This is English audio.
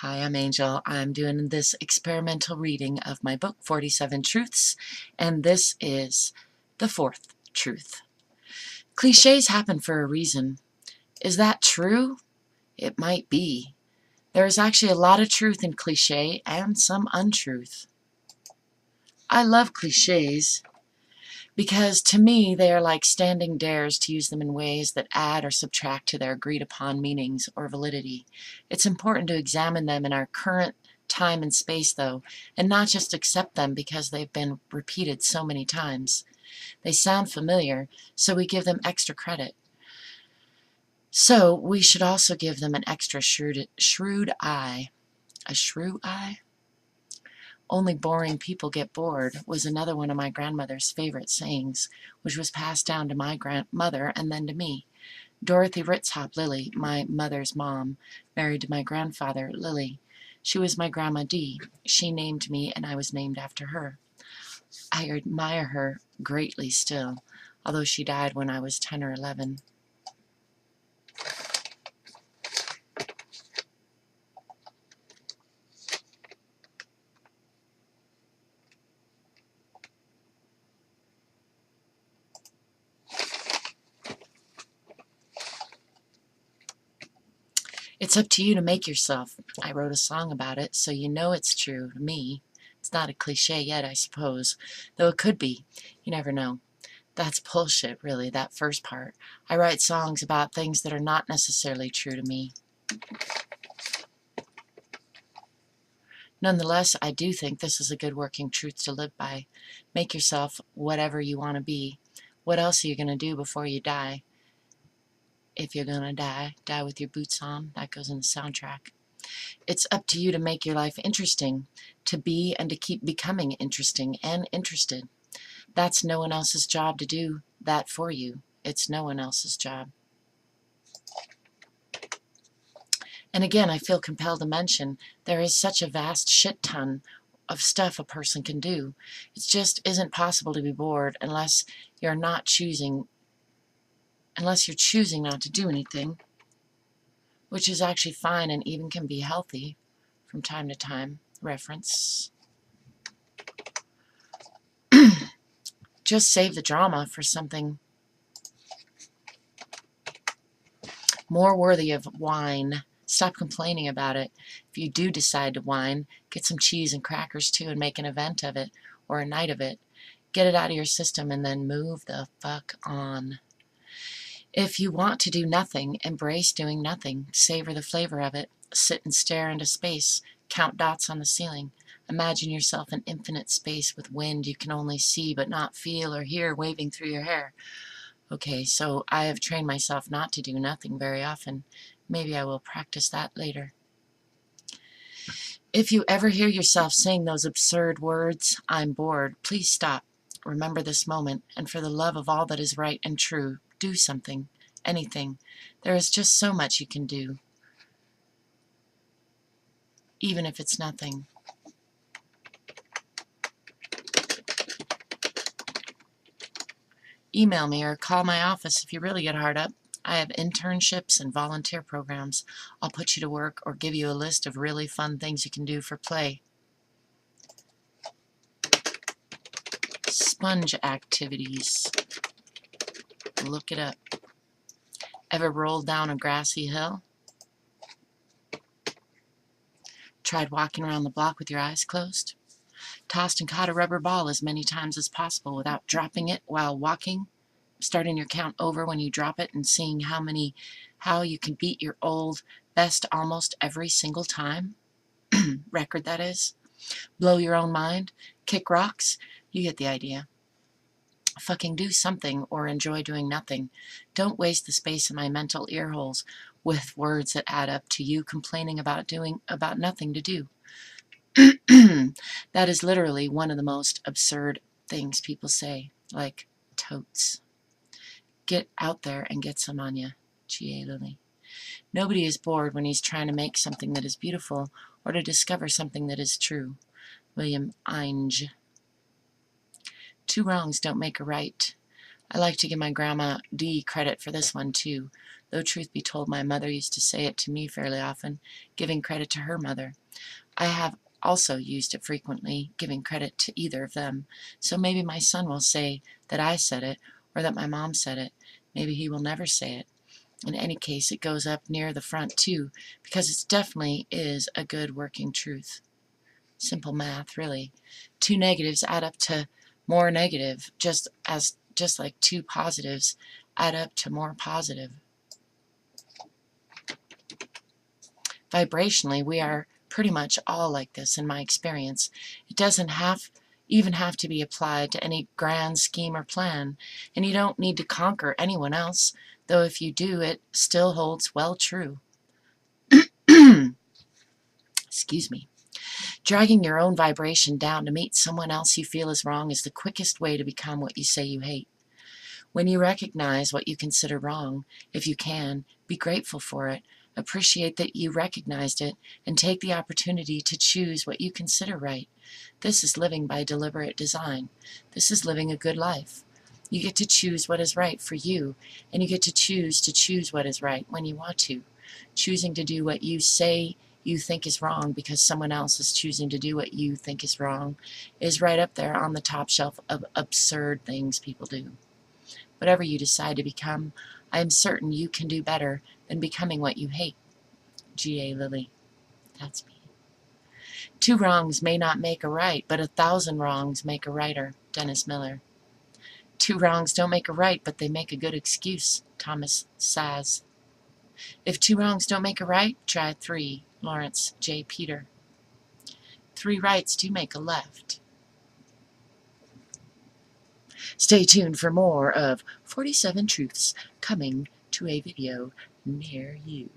Hi, I'm Angel. I'm doing this experimental reading of my book, 47 Truths, and this is the fourth truth. Cliches happen for a reason. Is that true? It might be. There is actually a lot of truth in cliche and some untruth. I love cliches because to me they are like standing dares to use them in ways that add or subtract to their agreed upon meanings or validity. It's important to examine them in our current time and space though, and not just accept them because they've been repeated so many times. They sound familiar, so we give them extra credit. So we should also give them an extra shrewd eye. A shrew eye? "Only boring people get bored" was another one of my grandmother's favorite sayings, which was passed down to my grandmother and then to me. Dorothy Ritzhop Lilly, my mother's mom, married to my grandfather, Lilly. She was my Grandma D. She named me, and I was named after her. I admire her greatly still, although she died when I was 10 or 11. It's up to you to make yourself. I wrote a song about it, so you know it's true to me. It's not a cliche yet, I suppose, though it could be. You never know. That's bullshit, really, that first part. I write songs about things that are not necessarily true to me. Nonetheless, I do think this is a good working truth to live by. Make yourself whatever you want to be. What else are you going to do before you die? If you're going to die, die with your boots on. That goes in the soundtrack. It's up to you to make your life interesting, to be and to keep becoming interesting and interested. That's no one else's job to do that for you. It's no one else's job. And again, I feel compelled to mention there is such a vast shit ton of stuff a person can do. It just isn't possible to be bored unless you're choosing not to do anything, which is actually fine and even can be healthy from time to time. Reference. Just save the drama for something more worthy of wine. Stop complaining about it. If you do decide to whine, get some cheese and crackers too and make an event of it, or a night of it. Get it out of your system and then move the fuck on. If you want to do nothing, embrace doing nothing. Savor the flavor of it. Sit and stare into space. Count dots on the ceiling. Imagine yourself in infinite space with wind you can only see but not feel or hear waving through your hair. Okay, so I have trained myself not to do nothing very often. Maybe I will practice that later. If you ever hear yourself saying those absurd words, "I'm bored," please stop. Remember this moment, and for the love of all that is right and true, do something. Anything. There is just so much you can do. Even if it's nothing. Email me or call my office if you really get hard up. I have internships and volunteer programs. I'll put you to work or give you a list of really fun things you can do for play. Sponge activities. Look it up. Ever rolled down a grassy hill? Tried walking around the block with your eyes closed? Tossed and caught a rubber ball as many times as possible without dropping it while walking? Starting your count over when you drop it and seeing how you can beat your old best almost every single time? Record, that is. Blow your own mind? Kick rocks? You get the idea. Fucking do something or enjoy doing nothing. Don't waste the space in my mental ear holes with words that add up to you complaining about nothing to do. That is literally one of the most absurd things people say, like totes. Get out there and get some on ya. G.A. Lilly. Nobody is bored when he's trying to make something that is beautiful or to discover something that is true. William Inge. Two wrongs don't make a right. I like to give my Grandma D credit for this one too, though though truth be told, my mother used to say it to me fairly often, giving credit to her mother. I have also used it frequently, giving credit to either of them. So maybe my son will say that I said it, or that my mom said it. Maybe he will never say it. In any case, it goes up near the front too, because it definitely is a good working truth. Simple math, really. Two negatives add up to more negative, just like two positives add up to more positive. Vibrationally, we are pretty much all like this in my experience. It doesn't even have to be applied to any grand scheme or plan, and you don't need to conquer anyone else, though if you do, it still holds well true. Excuse me. Dragging your own vibration down to meet someone else you feel is wrong is the quickest way to become what you say you hate. When you recognize what you consider wrong, if you can, be grateful for it, appreciate that you recognized it, and take the opportunity to choose what you consider right. This is living by deliberate design. This is living a good life. You get to choose what is right for you, and you get to choose what is right when you want to. Choosing to do what you say you think is wrong because someone else is choosing to do what you think is wrong is right up there on the top shelf of absurd things people do. Whatever you decide to become, I am certain you can do better than becoming what you hate. G.A. Lilly. That's me. Two wrongs may not make a right, but 1,000 wrongs make a righter. Dennis Miller. Two wrongs don't make a right, but they make a good excuse. Thomas Saz. If two wrongs don't make a right, try 3. Lawrence J. Peter. 3 rights do make a left. Stay tuned for more of 47 Truths coming to a video near you.